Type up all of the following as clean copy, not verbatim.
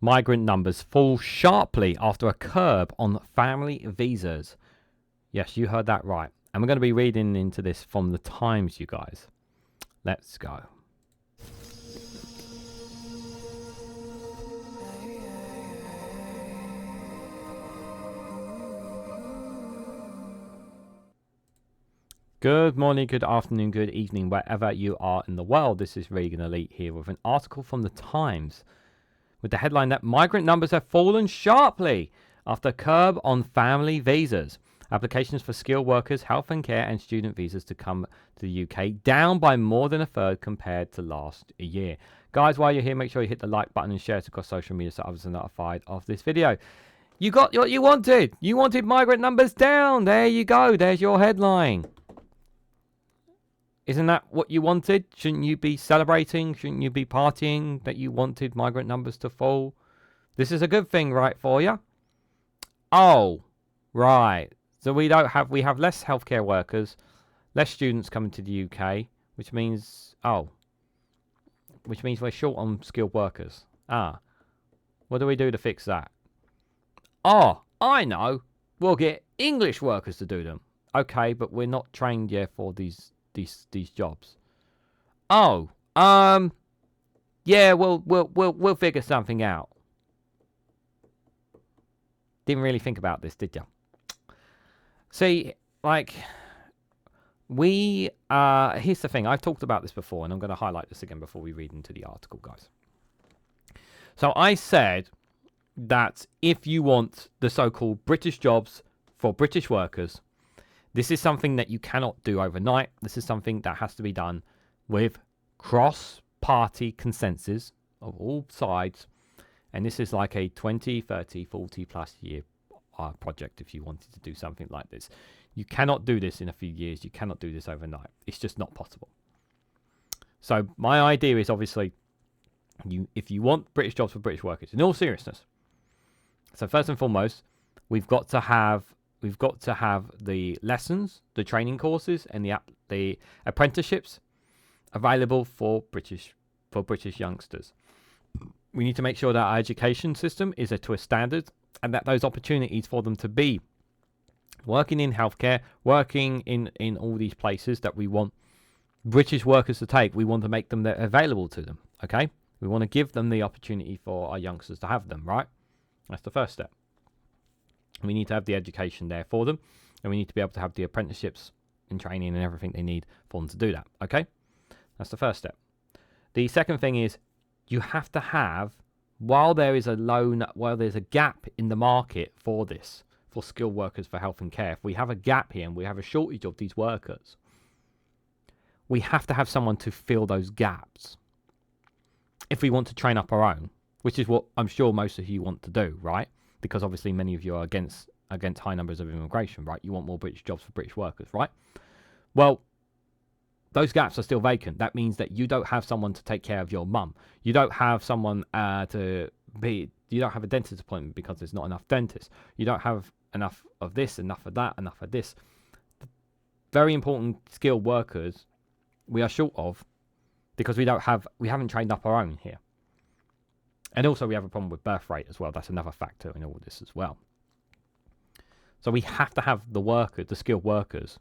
Migrant numbers fall sharply after a curb on family visas. Yes, you heard that right. And we're going to be reading into this from the Times, you guys. Let's go. Good morning, good afternoon, good evening, wherever you are in the world. This is Reganelite here with an article from the Times with the headline that migrant numbers have fallen sharply after curb on family visas. Applications for skilled workers, health and care and student visas to come to the UK down by more than a third compared to last year. Guys, while you're here, make sure you hit the like button and share it across social media so others are notified of this video. You got what you wanted. You wanted migrant numbers down. There you go. There's your headline. Isn't that what you wanted? Shouldn't you be celebrating? Shouldn't you be partying that you wanted migrant numbers to fall? This is a good thing, right, for you? Oh, right. So we have less healthcare workers, less students coming to the UK, which means we're short on skilled workers. What do we do to fix that? Oh, I know. We'll get English workers to do them. Okay, but we're not trained yet for these jobs. Yeah, we'll figure something out. Didn't really think about this, did you? See, like, here's the thing. I've talked about this before, and I'm going to highlight this again before we read into the article, guys. So I said that if you want the so-called British jobs for British workers, this is something that you cannot do overnight. This is something that has to be done with cross-party consensus of all sides. And this is like a 20, 30, 40 plus year project if you wanted to do something like this. You cannot do this in a few years. You cannot do this overnight. It's just not possible. So my idea is obviously, if you want British jobs for British workers, in all seriousness. So first and foremost, we've got to have the lessons, the training courses, and the apprenticeships available for British youngsters. We need to make sure that our education system is to a standard, and that those opportunities for them to be working in healthcare, working in all these places that we want British workers to take, we want to make them available to them. Okay, we want to give them the opportunity for our youngsters to have them. Right, that's the first step. We need to have the education there for them, and we need to be able to have the apprenticeships and training and everything they need for them to do that. Okay, that's the first step. The second thing is you have to have, while there's a gap in the market for this, for skilled workers for health and care, if we have a gap here and we have a shortage of these workers, we have to have someone to fill those gaps if we want to train up our own, which is what I'm sure most of you want to do, right? Because obviously many of you are against high numbers of immigration, right? You want more British jobs for British workers, right? Well, those gaps are still vacant. That means that you don't have someone to take care of your mum. You don't have someone you don't have a dentist appointment because there's not enough dentists. You don't have enough of this, enough of that, enough of this. Very important skilled workers we are short of because we haven't trained up our own here. And also we have a problem with birth rate as well. That's another factor in all this as well. So we have to have the skilled workers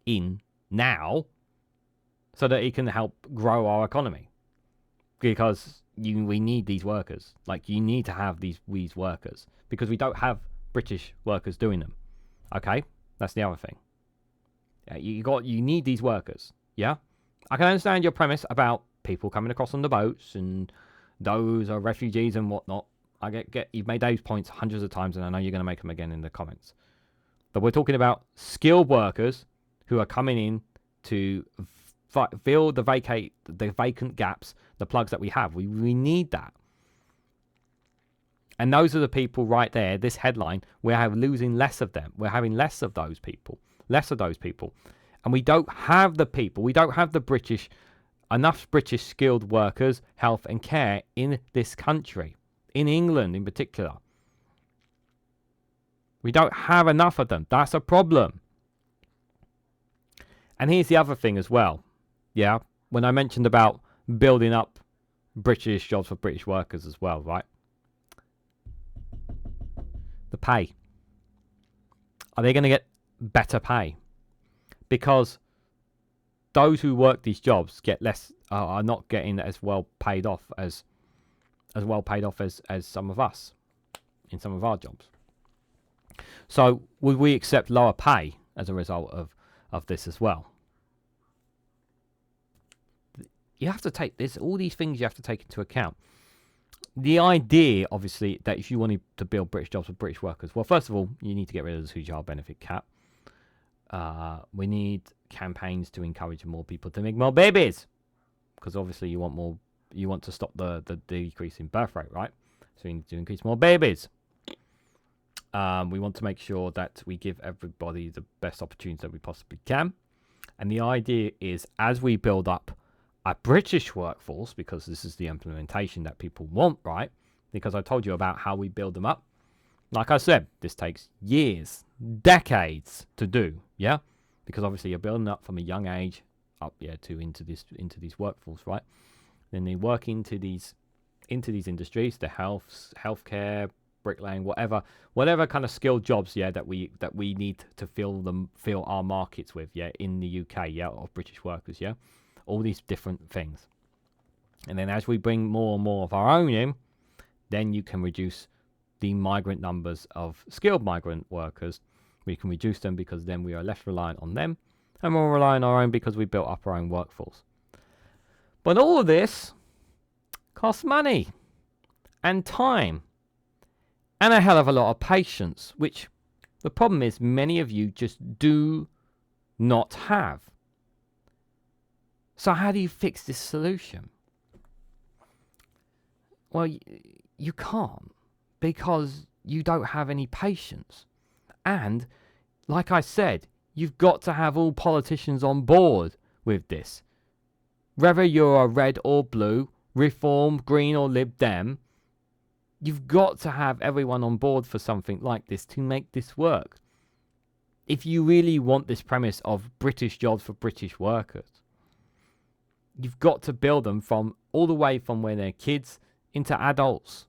in now so that it can help grow our economy. Because we need these workers. Like, you need to have these workers because we don't have British workers doing them. Okay? That's the other thing. Yeah, you need these workers. Yeah? I can understand your premise about people coming across on the boats and those are refugees and whatnot. I get you've made those points hundreds of times, and I know you're going to make them again in the comments. But we're talking about skilled workers who are coming in to fill the vacant gaps, the plugs that we have. We need that. And those are the people right there. This headline, we're losing less of them. We're having less of those people. And we don't have the people. We don't have enough British skilled workers, health and care in this country. In England in particular. We don't have enough of them. That's a problem. And here's the other thing as well. Yeah, when I mentioned about building up British jobs for British workers as well, right? The pay. Are they going to get better pay? Because those who work these jobs get less, are not getting as well paid off as some of us in some of our jobs. So would we accept lower pay as a result of this as well? You have to take this, all these things you have to take into account. The idea, obviously, that if you wanted to build British jobs for British workers, well, first of all, you need to get rid of the 2-child benefit cap. We need campaigns to encourage more people to make more babies, because obviously you want to stop the decrease in birth rate, right? So you need to increase more babies. We want to make sure that we give everybody the best opportunities that we possibly can. And the idea is, as we build up a British workforce, because this is the implementation that people want, right? Because I told you about how we build them up. Like I said, this takes years, decades to do, yeah? Because obviously you're building up from a young age up, to into these workforce, right? Then they work into these industries, the healthcare, bricklaying, whatever kind of skilled jobs, that we need to fill our markets with, in the UK, of British workers, all these different things. And then as we bring more and more of our own in, then you can reduce the migrant numbers of skilled migrant workers. We can reduce them because then we are less reliant on them, and more reliant on our own because we built up our own workforce. But all of this costs money and time and a hell of a lot of patience, which the problem is many of you just do not have. So how do you fix this solution? Well, you can't, because you don't have any patience. And, like I said, you've got to have all politicians on board with this. Whether you're a red or blue, Reform, Green or Lib Dem, you've got to have everyone on board for something like this to make this work. If you really want this premise of British jobs for British workers, you've got to build them from all the way from when they're kids into adults.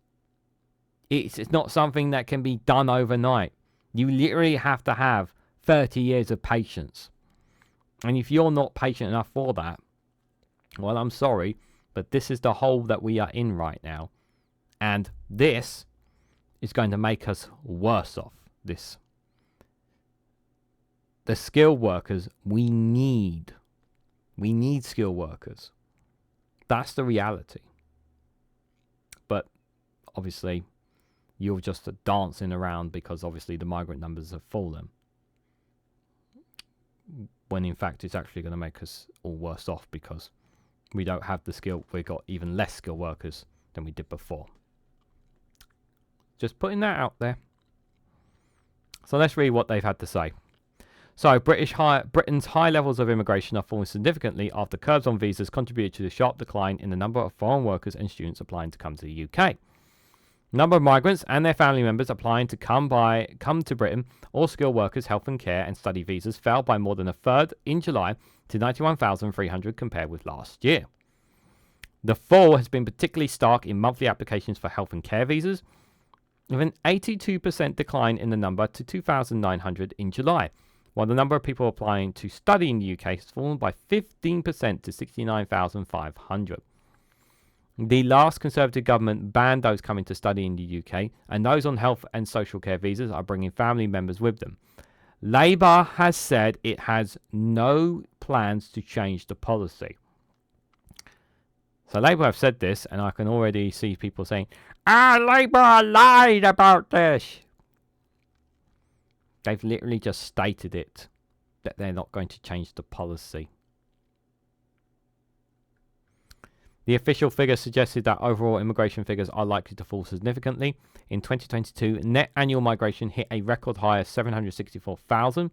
It's not something that can be done overnight. You literally have to have 30 years of patience. And if you're not patient enough for that, well, I'm sorry, but this is the hole that we are in right now. And this is going to make us worse off. The skilled workers we need. We need skilled workers. That's the reality. But obviously, you're just dancing around because obviously the migrant numbers have fallen. When in fact it's actually going to make us all worse off because we don't have the skill. We've got even less skilled workers than we did before. Just putting that out there. So let's read what they've had to say. So, Britain's high levels of immigration are falling significantly after curbs on visas contributed to the sharp decline in the number of foreign workers and students applying to come to the UK. The number of migrants and their family members applying to come to Britain, or skilled workers, health and care and study visas, fell by more than a third in July to 91,300 compared with last year. The fall has been particularly stark in monthly applications for health and care visas, with an 82% decline in the number to 2,900 in July, while the number of people applying to study in the UK has fallen by 15% to 69,500. The last Conservative government banned those coming to study in the UK, and those on health and social care visas are bringing family members with them. Labour has said it has no plans to change the policy. So Labour have said this, and I can already see people saying, Labour lied about this. They've literally just stated it, that they're not going to change the policy. The official figures suggested that overall immigration figures are likely to fall significantly. In 2022, net annual migration hit a record high of 764,000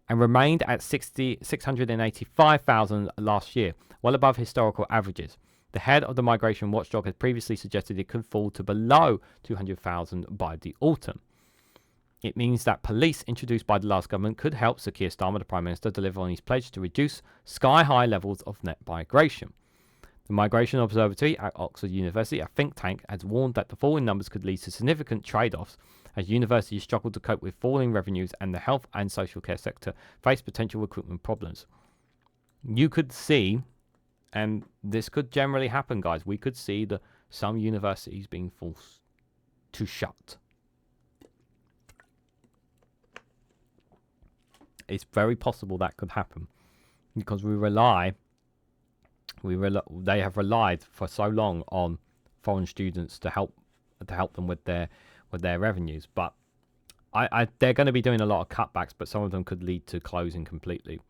and remained at 685,000 last year, well above historical averages. The head of the migration watchdog had previously suggested it could fall to below 200,000 by the autumn. It means that police introduced by the last government could help Sir Keir Starmer, the Prime Minister, deliver on his pledge to reduce sky-high levels of net migration. The Migration Observatory at Oxford University, a think tank, has warned that the falling numbers could lead to significant trade-offs as universities struggle to cope with falling revenues and the health and social care sector face potential recruitment problems. You could see, and this could generally happen, guys, we could see some universities being forced to shut. It's very possible that could happen because they have relied for so long on foreign students to help them with their revenues. But they're going to be doing a lot of cutbacks, but some of them could lead to closing completely.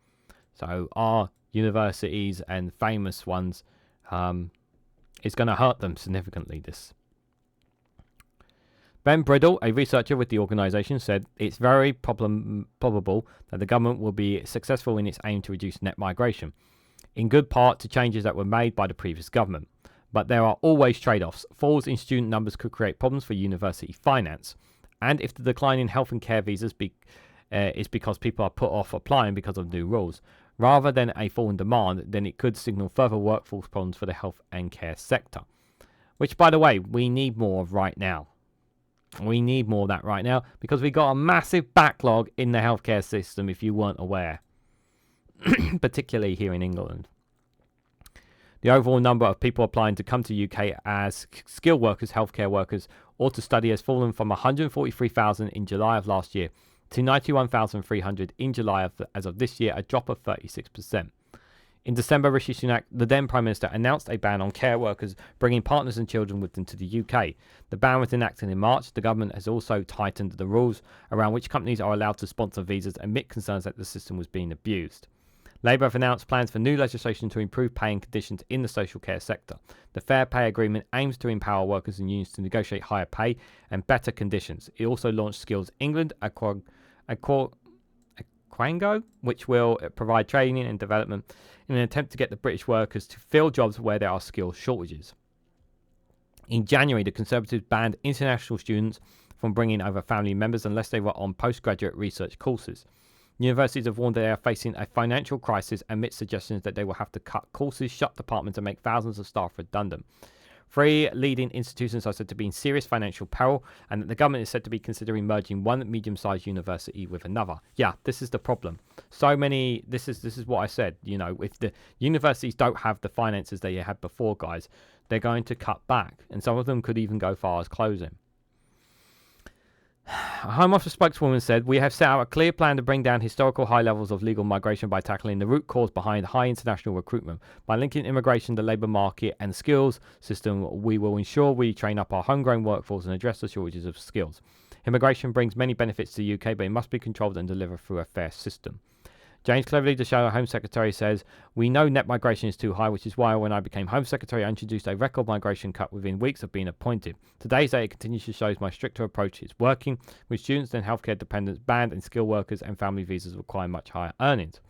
So our universities and famous ones, it's going to hurt them significantly. This. Ben Bridle, a researcher with the organisation, said it's very probable that the government will be successful in its aim to reduce net migration, in good part to changes that were made by the previous government. But there are always trade-offs. Falls in student numbers could create problems for university finance. And if the decline in health and care visas is because people are put off applying because of new rules, rather than a fall in demand, then it could signal further workforce problems for the health and care sector. Which, by the way, we need more of right now. We need more of that right now because we got a massive backlog in the healthcare system, if you weren't aware, particularly here in England. The overall number of people applying to come to UK as skilled workers, healthcare workers, or to study has fallen from 143,000 in July of last year to 91,300 in July as of this year, a drop of 36%. In December, Rishi Sunak, the then Prime Minister, announced a ban on care workers bringing partners and children with them to the UK. The ban was enacted in March. The government has also tightened the rules around which companies are allowed to sponsor visas amid concerns that the system was being abused. Labour have announced plans for new legislation to improve pay and conditions in the social care sector. The Fair Pay Agreement aims to empower workers and unions to negotiate higher pay and better conditions. It also launched Skills England, Quango, which will provide training and development in an attempt to get the British workers to fill jobs where there are skill shortages. In January, the Conservatives banned international students from bringing over family members unless they were on postgraduate research courses. Universities have warned that they are facing a financial crisis amidst suggestions that they will have to cut courses, shut departments, and make thousands of staff redundant. 3 leading institutions are said to be in serious financial peril, and that the government is said to be considering merging one medium-sized university with another. Yeah, this is the problem. So many. This is what I said. You know, if the universities don't have the finances they had before, guys, they're going to cut back, and some of them could even go far as closing. A Home Office spokeswoman said, "We have set out a clear plan to bring down historical high levels of legal migration by tackling the root cause behind high international recruitment. By linking immigration, the labour market and skills system, we will ensure we train up our homegrown workforce and address the shortages of skills. Immigration brings many benefits to the UK, but it must be controlled and delivered through a fair system." James Cleverly, the Shadow Home Secretary, says, "We know net migration is too high, which is why when I became Home Secretary, I introduced a record migration cut within weeks of being appointed. Today's day, it continues to show my stricter approach is working, with students and healthcare dependents banned and skilled workers and family visas require much higher earnings.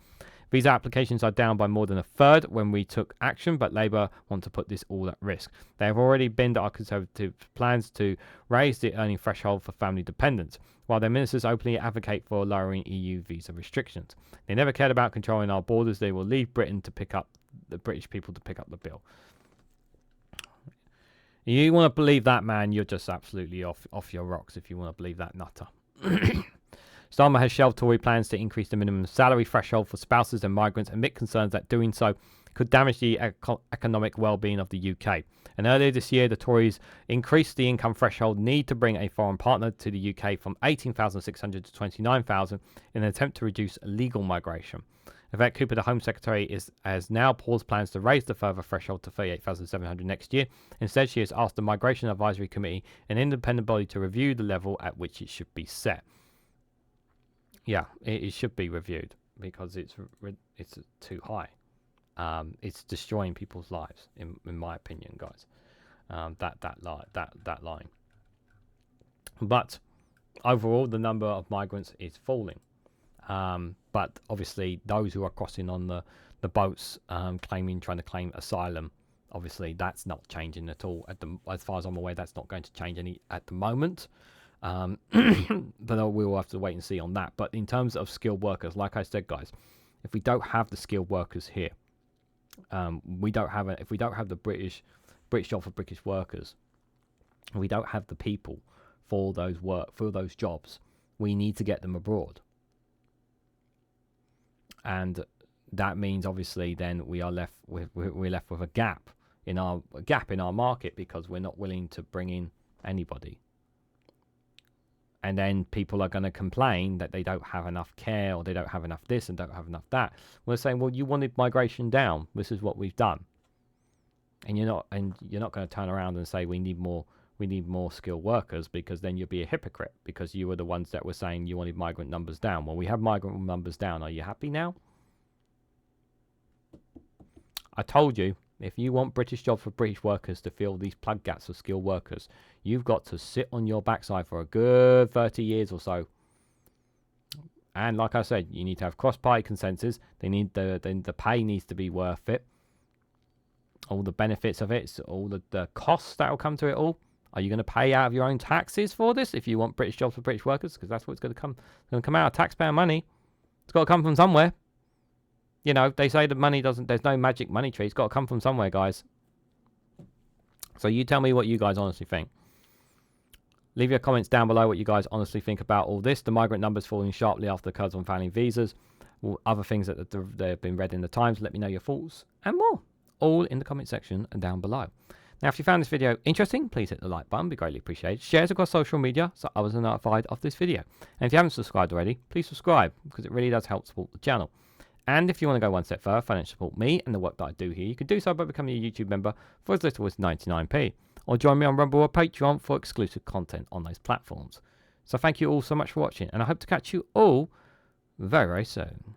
Visa applications are down by more than a third when we took action, but Labour want to put this all at risk. They have already binned our Conservative plans to raise the earning threshold for family dependents, while their ministers openly advocate for lowering EU visa restrictions. They never cared about controlling our borders. They will leave Britain to pick up the British people to pick up the bill." You want to believe that, man? You're just absolutely off your rocks if you want to believe that nutter. Starmer has shelved Tory plans to increase the minimum salary threshold for spouses and migrants amid concerns that doing so could damage the economic well-being of the UK. And earlier this year, the Tories increased the income threshold need to bring a foreign partner to the UK from 18,600 to 29,000 in an attempt to reduce illegal migration. Yvette Cooper, the Home Secretary, has now paused plans to raise the further threshold to 38,700 next year. Instead, she has asked the Migration Advisory Committee, an independent body, to review the level at which it should be set. Yeah, it should be reviewed because it's too high. It's destroying people's lives, in my opinion, guys. That line. But overall, the number of migrants is falling. But obviously, those who are crossing on the boats, trying to claim asylum, obviously that's not changing at all. As far as I'm aware, that's not going to change any at the moment. But we will have to wait and see on that. But in terms of skilled workers, like I said, guys, if we don't have the skilled workers here, We don't have if we don't have the British job for British workers, we don't have the people for those jobs. We need to get them abroad, and that means obviously then we're left with a gap in our market because we're not willing to bring in anybody. And then people are going to complain that they don't have enough care, or they don't have enough this and don't have enough that. We're saying, well, you wanted migration down. This is what we've done. And you're not going to turn around and say we need more skilled workers, because then you'll be a hypocrite, because you were the ones that were saying you wanted migrant numbers down. Well, we have migrant numbers down. Are you happy now? I told you, if you want British jobs for British workers to fill these plug gaps of skilled workers, you've got to sit on your backside for a good 30 years or so. And like I said, you need to have cross-party consensus. The pay needs to be worth it. All the benefits of it, all the costs that will come to it all. Are you going to pay out of your own taxes for this if you want British jobs for British workers? Because that's what's going to come. It's going to come out of taxpayer money. It's got to come from somewhere. You know, they say the money doesn't, there's no magic money tree. It's got to come from somewhere, guys. So you tell me what you guys honestly think. Leave your comments down below what you guys honestly think about all this. The migrant numbers falling sharply after the curbs on filing visas. Other things that have been read in the Times. Let me know your thoughts and more. All in the comment section and down below. Now, if you found this video interesting, please hit the like button. It'd be greatly appreciated. Share it across social media so others are notified of this video. And if you haven't subscribed already, please subscribe, because it really does help support the channel. And if you want to go one step further, financially support me and the work that I do here, you can do so by becoming a YouTube member for as little as 99p. Or join me on Rumble or Patreon for exclusive content on those platforms. So thank you all so much for watching, and I hope to catch you all very, very soon.